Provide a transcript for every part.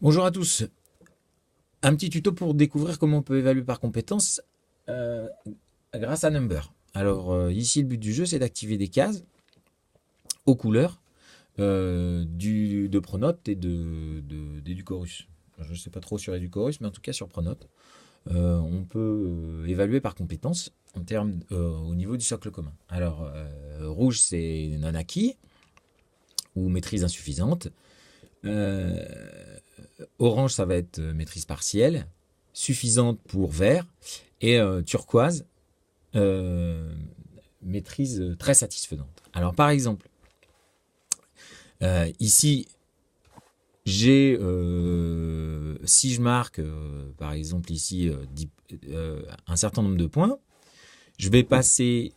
Bonjour à tous. Un petit tuto pour découvrir comment on peut évaluer par compétence euh, grâce à Number. Alors ici le but du jeu c'est d'activer des cases aux couleurs de Pronote et d'Educorus. Je ne sais pas trop sur Educorus mais en tout cas sur Pronote. On peut évaluer par compétence en termes, au niveau du socle commun. Alors rouge c'est non acquis ou maîtrise insuffisante. Euh, Orange, ça va être maîtrise partielle, suffisante pour vert, et turquoise, euh, maîtrise très satisfaisante. Alors par exemple, ici, j'ai, si je marque, par exemple ici, un certain nombre de points, je vais passer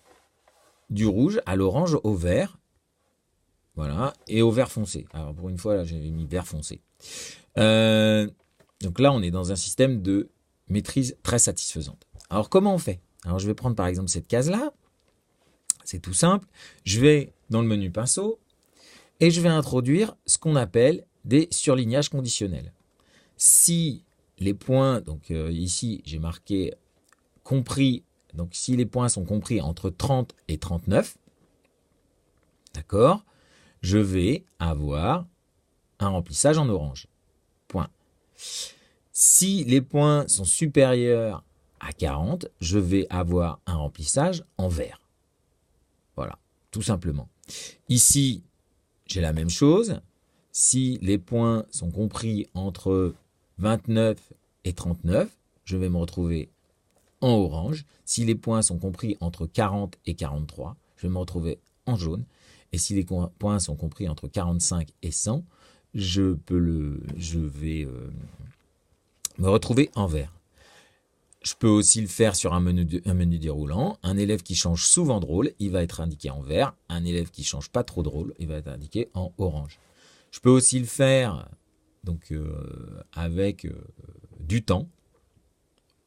du rouge à l'orange au vert, voilà, et au vert foncé. Alors pour une fois, là, j'ai mis vert foncé. Euh, donc là, on est dans un système de maîtrise très satisfaisante. Alors comment on fait? Alors je vais prendre par exemple cette case-là. C'est tout simple. Je vais dans le menu pinceau et je vais introduire ce qu'on appelle des surlignages conditionnels. Si les points, donc ici j'ai marqué compris, donc si les points sont compris entre 30 et 39, d'accord, je vais avoir un remplissage en orange. Point. Si les points sont supérieurs à 40, je vais avoir un remplissage en vert. Voilà, tout simplement. Ici, j'ai la même chose. Si les points sont compris entre 29 et 39, je vais me retrouver en orange. Si les points sont compris entre 40 et 43, je vais me retrouver en jaune. Et si les points sont compris entre 45 et 100, je vais me retrouver en vert. Je peux aussi le faire sur un menu déroulant. Un élève qui change souvent de rôle, il va être indiqué en vert. Un élève qui change pas trop de rôle, il va être indiqué en orange. Je peux aussi le faire donc avec du temps.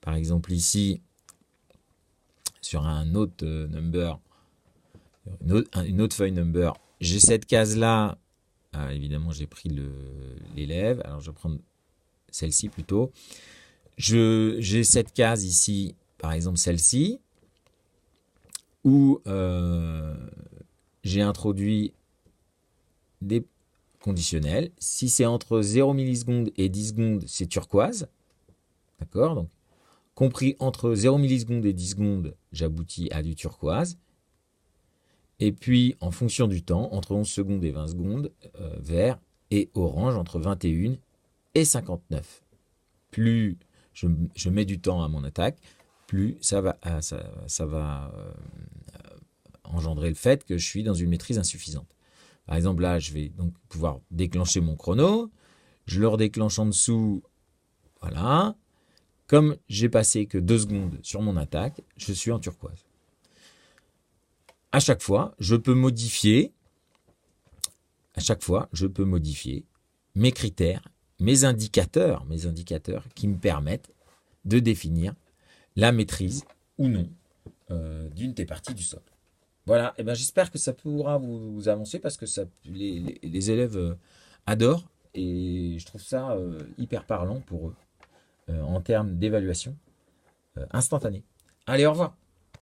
Par exemple ici, sur un autre number, une autre feuille number, j'ai cette case-là. Évidemment, j'ai pris l'élève. Alors, je vais prendre celle-ci plutôt. J'ai cette case ici, par exemple celle-ci, où j'ai introduit des conditionnels. Si c'est entre 0 millisecondes et 10 secondes, c'est turquoise. D'accord? Donc, compris entre 0 millisecondes et 10 secondes, j'aboutis à du turquoise. Et puis, en fonction du temps, entre 11 secondes et 20 secondes, vert, et orange entre 21 et 59. Plus je mets du temps à mon attaque, plus ça va engendrer le fait que je suis dans une maîtrise insuffisante. Par exemple, là, je vais donc pouvoir déclencher mon chrono. Je le redéclenche en dessous. Voilà. Comme j'ai passé que 2 secondes sur mon attaque, je suis en turquoise. À chaque fois, je peux modifier mes critères, mes indicateurs qui me permettent de définir la maîtrise ou non d'une des parties du socle. Voilà, et ben j'espère que ça pourra vous avancer parce que les élèves adorent et je trouve ça hyper parlant pour eux en termes d'évaluation instantanée. Allez, au revoir.